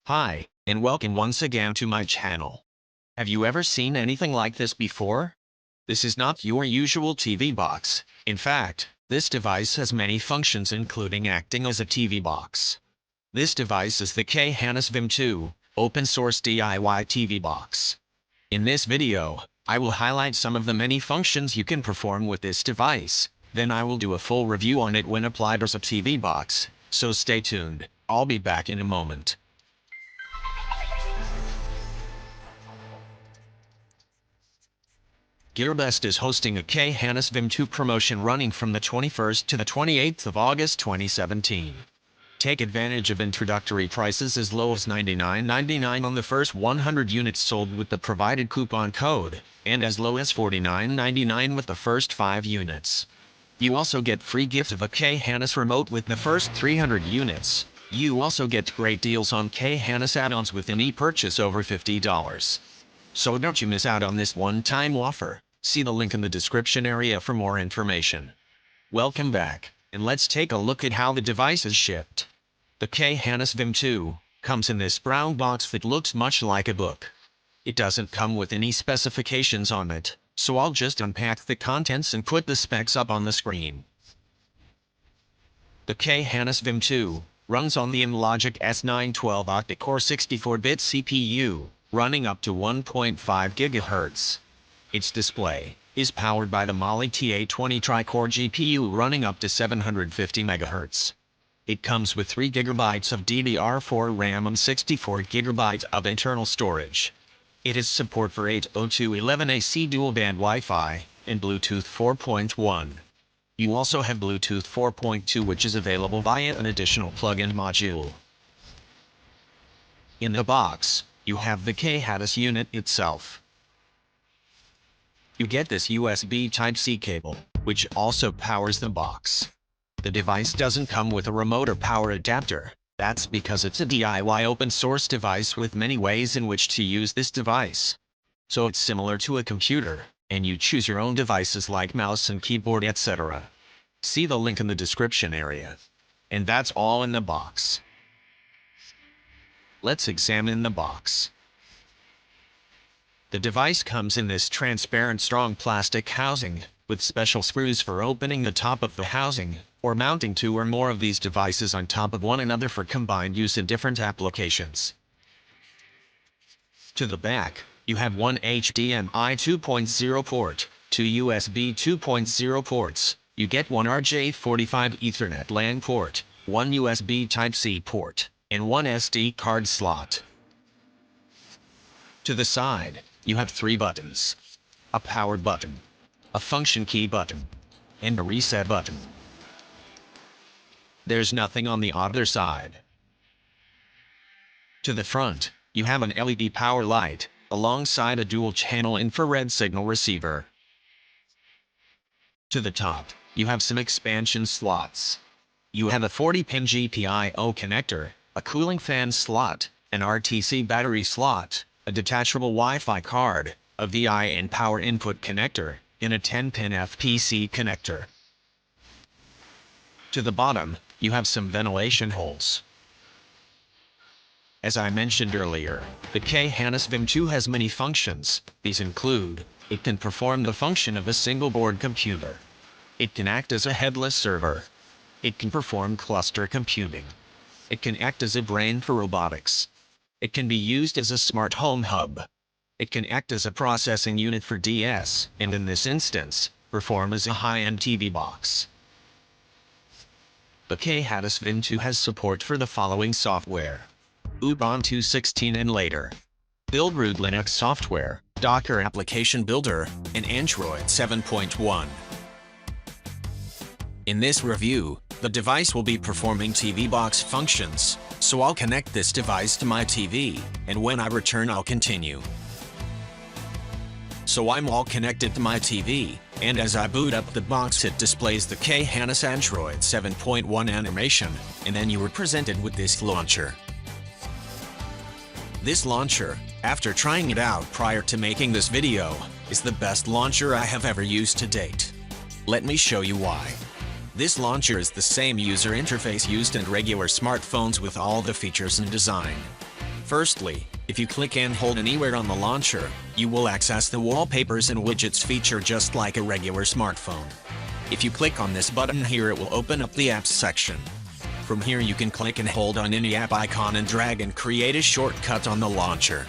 Hi, and welcome once again to my channel. Have you ever seen anything like this before? This is not your usual TV box. In fact, this device has many functions including acting as a TV box. This device is the Khadas VIM2 open source DIY TV box. In this video, I will highlight some of the many functions you can perform with this device. Then I will do a full review on it when applied as a TV box, so stay tuned. I'll be back in a moment. Gearbest is hosting a Khadas VIM2 promotion running from the 21st to the 28th of August 2017. Take advantage of introductory prices as low as $99.99 on the first 100 units sold with the provided coupon code, and as low as $49.99 with the first 5 units. You also get free gift of a Khadas remote with the first 300 units. You also get great deals on Khadas add-ons with any purchase over $50. So don't you miss out on this one-time offer. See the link in the description area for more information. Welcome back, and let's take a look at how the device is shipped. The Khadas VIM2 comes in this brown box that looks much like a book. It doesn't come with any specifications on it, so I'll just unpack the contents and put the specs up on the screen. The Khadas VIM2 runs on the Logic S912 octa-core 64-bit CPU, running up to 1.5 GHz. Its display is powered by the Mali TA20 tri-core GPU running up to 750 MHz. It comes with 3 GB of DDR4 RAM and 64 GB of internal storage. It has support for 802.11ac dual-band Wi-Fi and Bluetooth 4.1. You also have Bluetooth 4.2, which is available via an additional plug-in module. In the box, you have the Khadas unit itself. You get this USB Type-C cable, which also powers the box. The device doesn't come with a remote or power adapter. That's because it's a DIY open source device with many ways in which to use this device. So it's similar to a computer, and you choose your own devices like mouse and keyboard, etc. See the link in the description area. And that's all in the box. Let's examine the box. The device comes in this transparent strong plastic housing, with special screws for opening the top of the housing, or mounting 2 or more of these devices on top of one another for combined use in different applications. To the back, you have one HDMI 2.0 port, 2 USB 2.0 ports. You get one RJ45 Ethernet LAN port, one USB Type-C port, and one SD card slot. To the side, you have 3 buttons: a power button, a function key button, and a reset button. There's nothing on the other side. To the front, you have an LED power light, alongside a dual-channel infrared signal receiver. To the top, you have some expansion slots. You have a 40-pin GPIO connector, a cooling fan slot, an RTC battery slot, a detachable Wi-Fi card, a VI and power input connector, and a 10-pin FPC connector. To the bottom, you have some ventilation holes. As I mentioned earlier, the Khadas VIM2 has many functions. These include: it can perform the function of a single-board computer. It can act as a headless server. It can perform cluster computing. It can act as a brain for robotics. It can be used as a smart home hub. It can act as a processing unit for DS, and in this instance, perform as a high-end TV box. The Khadas VIM2 has support for the following software: Ubuntu 16 and later, Buildroot Linux software, Docker application builder, and Android 7.1. In this review, the device will be performing TV box functions, so I'll connect this device to my TV, and when I return I'll continue. So I'm all connected to my TV, and as I boot up the box it displays the Khadas Android 7.1 animation, and then you are presented with this launcher. This launcher, after trying it out prior to making this video, is the best launcher I have ever used to date. Let me show you why. This launcher is the same user interface used in regular smartphones with all the features and design. Firstly, if you click and hold anywhere on the launcher, you will access the wallpapers and widgets feature just like a regular smartphone. If you click on this button here, it will open up the apps section. From here you can click and hold on any app icon and drag and create a shortcut on the launcher.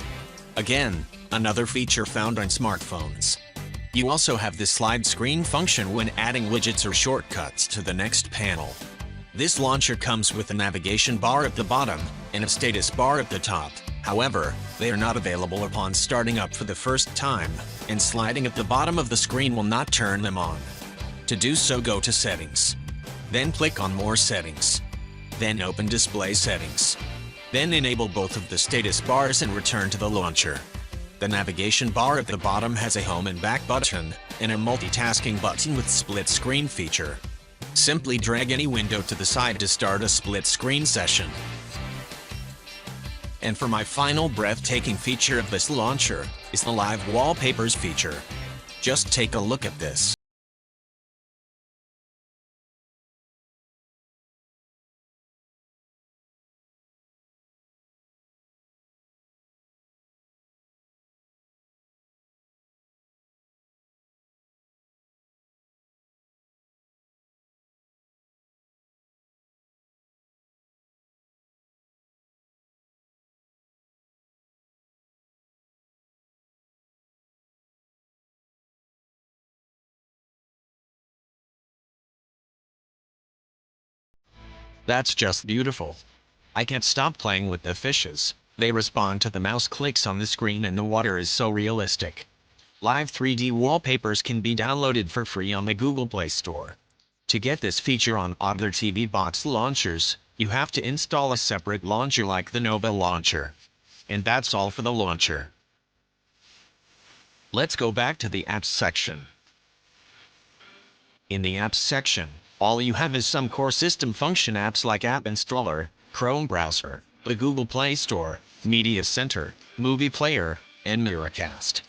Again, another feature found on smartphones. You also have the slide screen function when adding widgets or shortcuts to the next panel. This launcher comes with a navigation bar at the bottom and a status bar at the top. However, they are not available upon starting up for the first time, and sliding at the bottom of the screen will not turn them on. To do so, go to Settings. Then click on More Settings. Then open Display Settings. Then enable both of the status bars and return to the launcher. The navigation bar at the bottom has a home and back button, and a multitasking button with split screen feature. Simply drag any window to the side to start a split screen session. And for my final breathtaking feature of this launcher is the Live Wallpapers feature. Just take a look at this. That's just beautiful. I can't stop playing with the fishes. They respond to the mouse clicks on the screen and the water is so realistic. Live 3D wallpapers can be downloaded for free on the Google Play Store. To get this feature on other TV box launchers, you have to install a separate launcher like the Nova launcher. And that's all for the launcher. Let's go back to the apps section. In the apps section, all you have is some core system function apps like App Installer, Chrome Browser, the Google Play Store, Media Center, Movie Player, and Miracast.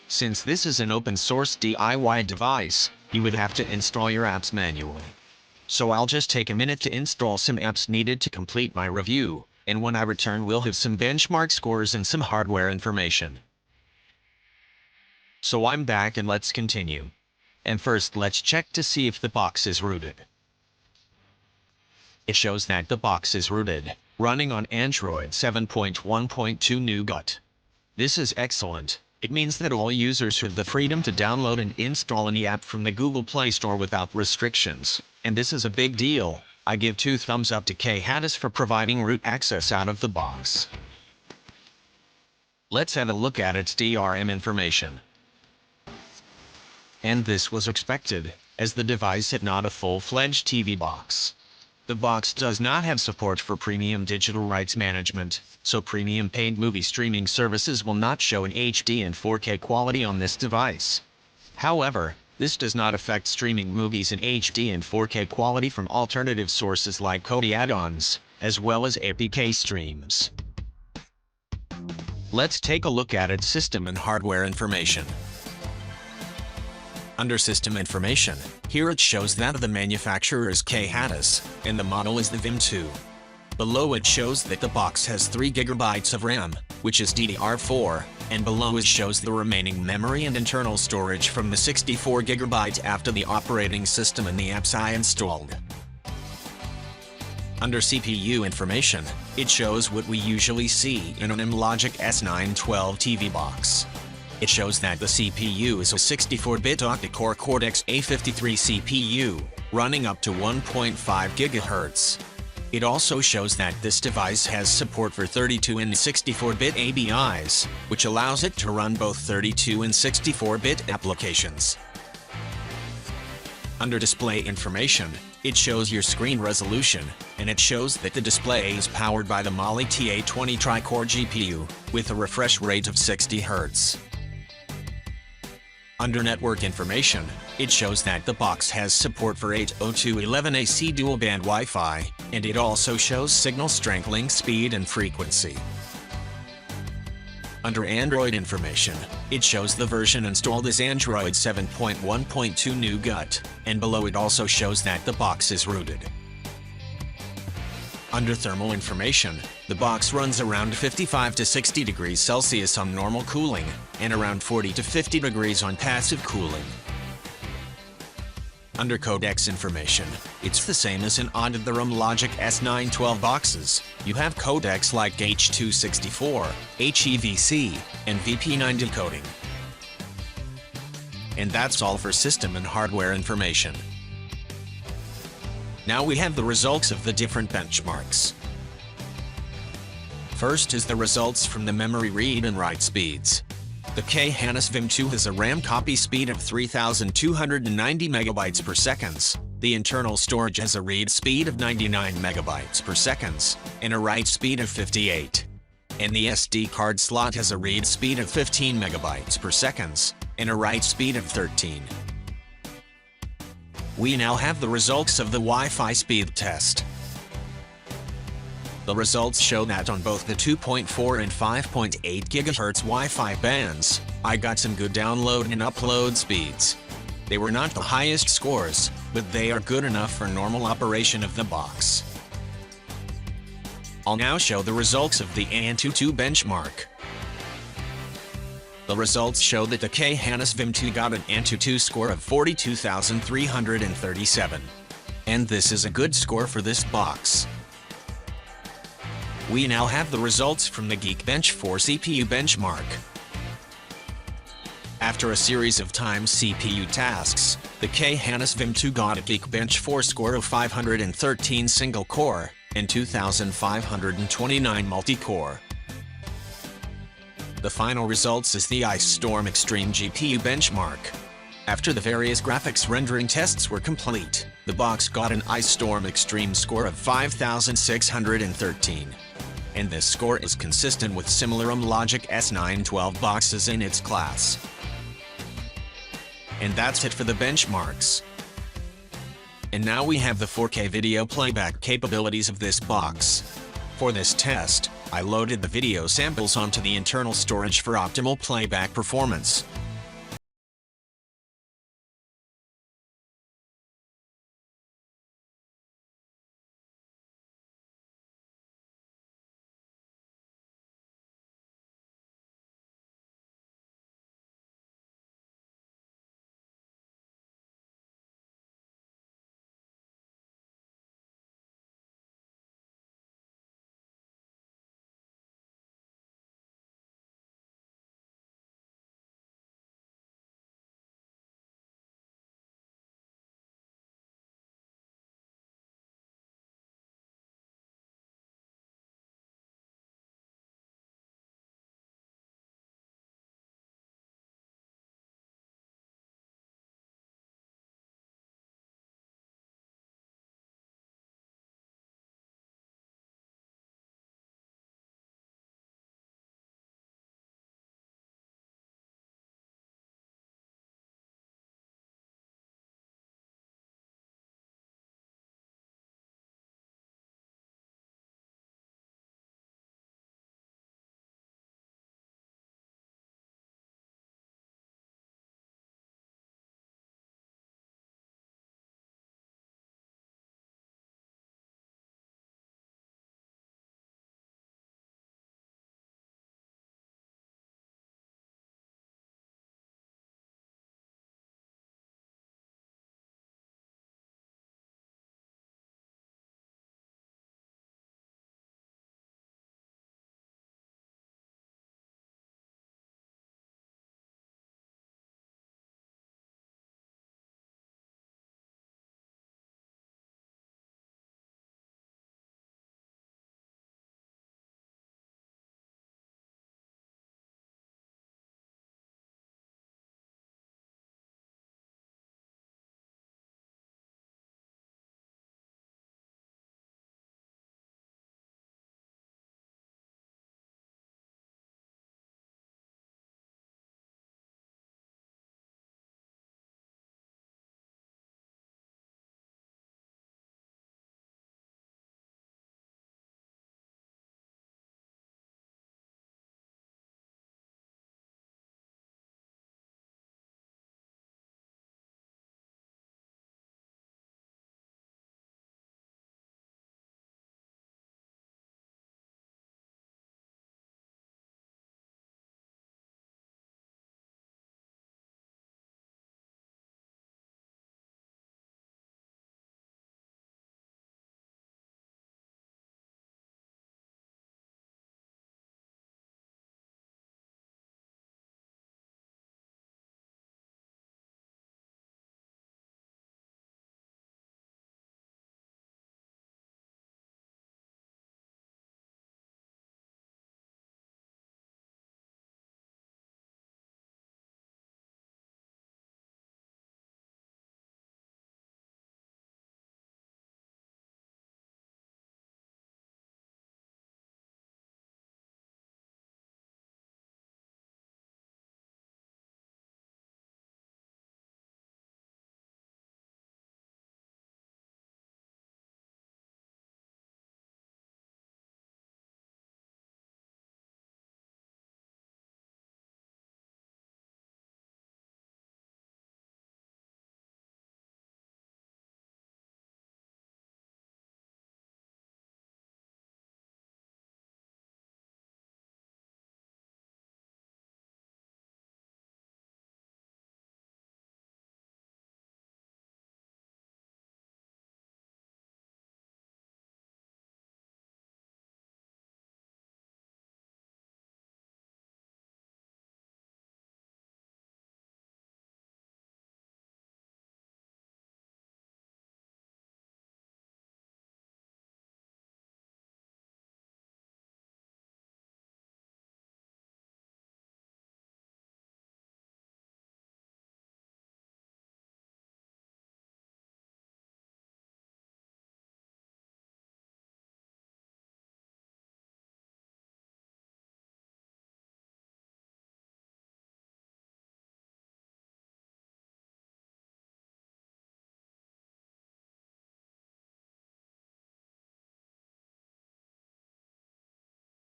Since this is an open source DIY device, you would have to install your apps manually. So I'll just take a minute to install some apps needed to complete my review, and when I return we'll have some benchmark scores and some hardware information. So I'm back and let's continue. And first let's check to see if the box is rooted. It shows that the box is rooted, running on Android 7.1.2 Nougat. This is excellent. It means that all users have the freedom to download and install any app from the Google Play Store without restrictions, and this is a big deal. I give 2 thumbs up to Khadas for providing root access out of the box. Let's have a look at its DRM information. And this was expected, as the device had not a full-fledged TV box. The box does not have support for premium digital rights management, so premium paid movie streaming services will not show in HD and 4K quality on this device. However, this does not affect streaming movies in HD and 4K quality from alternative sources like Kodi add-ons, as well as APK streams. Let's take a look at its system and hardware information. Under System Information, here it shows that the manufacturer is Khadas, and the model is the VIM2. Below it shows that the box has 3 GB of RAM, which is DDR4, and below it shows the remaining memory and internal storage from the 64 GB after the operating system and the apps I installed. Under CPU information, it shows what we usually see in an M-Logic S912 TV box. It shows that the CPU is a 64-bit octa-core Cortex-A53 CPU, running up to 1.5 GHz. It also shows that this device has support for 32 and 64-bit ABIs, which allows it to run both 32 and 64-bit applications. Under Display Information, it shows your screen resolution, and it shows that the display is powered by the Mali TA20 tri-core GPU, with a refresh rate of 60 Hz. Under Network Information, it shows that the box has support for 802.11ac dual-band Wi-Fi, and it also shows signal strength, link speed, and frequency. Under Android Information, it shows the version installed as Android 7.1.2 Nougat, and below it also shows that the box is rooted. Under thermal information, the box runs around 55 to 60 degrees Celsius on normal cooling, and around 40 to 50 degrees on passive cooling. Under codecs information, it's the same as in on-the-room Logic S912 boxes. You have codecs like H.264, HEVC, and VP9 decoding. And that's all for system and hardware information. Now we have the results of the different benchmarks. First is the results from the memory read and write speeds. The Khadas VIM2 has a RAM copy speed of 3,290 megabytes per second. The internal storage has a read speed of 99 megabytes per second and a write speed of 58. And the SD card slot has a read speed of 15 megabytes per second and a write speed of 13. We now have the results of the Wi-Fi speed test. The results show that on both the 2.4 and 5.8 GHz Wi-Fi bands, I got some good download and upload speeds. They were not the highest scores, but they are good enough for normal operation of the box. I'll now show the results of the Antutu benchmark. The results show that the Khadas VIM2 got an Antutu score of 42,337. And this is a good score for this box. We now have the results from the Geekbench 4 CPU benchmark. After a series of timed CPU tasks, the Khadas VIM2 got a Geekbench 4 score of 513 single-core and 2,529 multi-core. The final results is the Ice Storm Extreme GPU benchmark. After the various graphics rendering tests were complete, the box got an Ice Storm Extreme score of 5,613. And this score is consistent with similar Logic S912 boxes in its class. And that's it for the benchmarks. And now we have the 4K video playback capabilities of this box. For this test, I loaded the video samples onto the internal storage for optimal playback performance.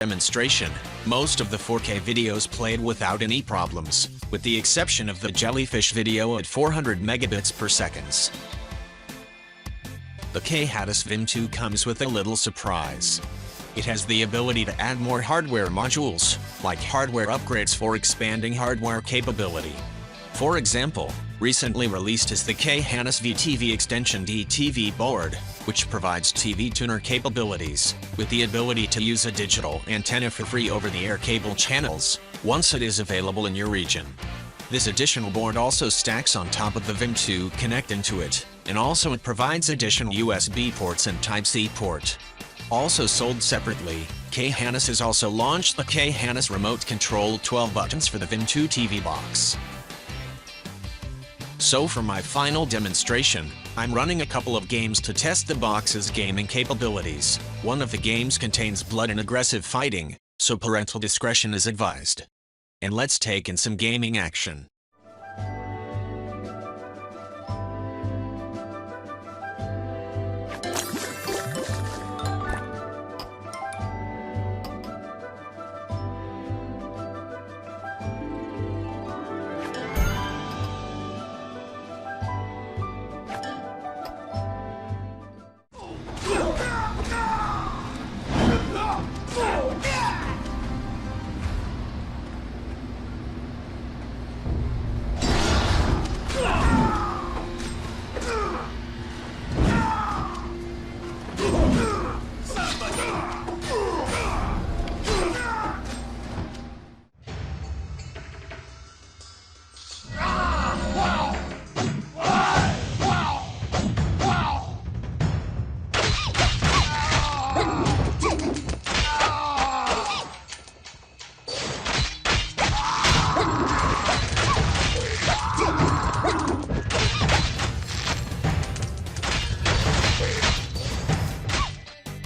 demonstration, most of the 4K videos played without any problems, with the exception of the jellyfish video at 400 megabits per second. The Khadas VIM2 comes with a little surprise. It has the ability to add more hardware modules, like hardware upgrades for expanding hardware capability. For example, recently released is the Khadas VIM2 Extension DTV board, which provides TV tuner capabilities, with the ability to use a digital antenna for free over-the-air cable channels, once it is available in your region. This additional board also stacks on top of the VIM2 connecting to it, and also it provides additional USB ports and Type-C port. Also sold separately, Khadas has also launched the Khadas Remote Control 12 buttons for the VIM2 TV box. So for my final demonstration, I'm running a couple of games to test the box's gaming capabilities. One of the games contains blood and aggressive fighting, so parental discretion is advised. And let's take in some gaming action.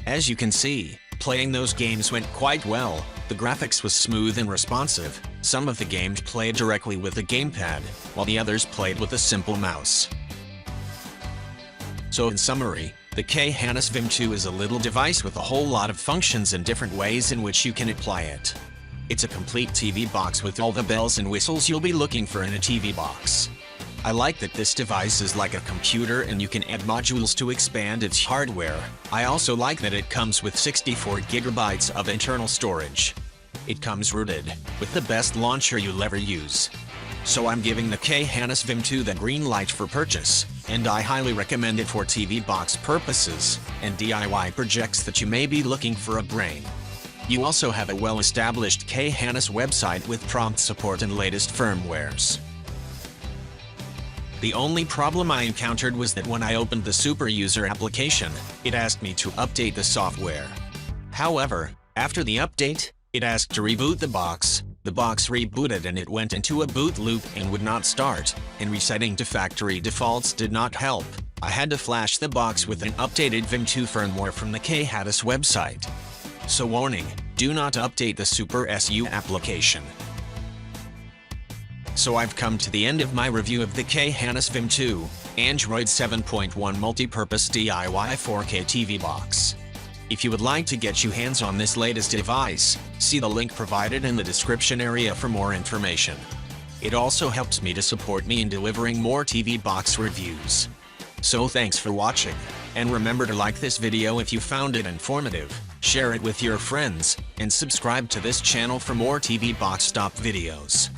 As you can see, playing those games went quite well. The graphics was smooth and responsive. Some of the games played directly with the gamepad, while the others played with a simple mouse. So in summary, the Khadas VIM2 is a little device with a whole lot of functions and different ways in which you can apply it. It's a complete TV box with all the bells and whistles you'll be looking for in a TV box. I like that this device is like a computer and you can add modules to expand its hardware. I also like that it comes with 64 gigabytes of internal storage. It comes rooted, with the best launcher you'll ever use. So I'm giving the Khadas VIM2 the green light for purchase, and I highly recommend it for TV box purposes and DIY projects that you may be looking for a brain. You also have a well-established Khadas website with prompt support and latest firmwares. The only problem I encountered was that when I opened the SuperSu application, it asked me to update the software. However, after the update, it asked to reboot the box. The box rebooted and it went into a boot loop and would not start, and resetting to factory defaults did not help. I had to flash the box with an updated VIM2 firmware from the Khadas website. So warning, do not update the SuperSu application. So I've come to the end of my review of the Khadas VIM2, Android 7.1 multi-purpose DIY 4K TV box. If you would like to get your hands on this latest device, see the link provided in the description area for more information. It also helps me to support me in delivering more TV box reviews. So thanks for watching, and remember to like this video if you found it informative, share it with your friends, and subscribe to this channel for more TV box top videos.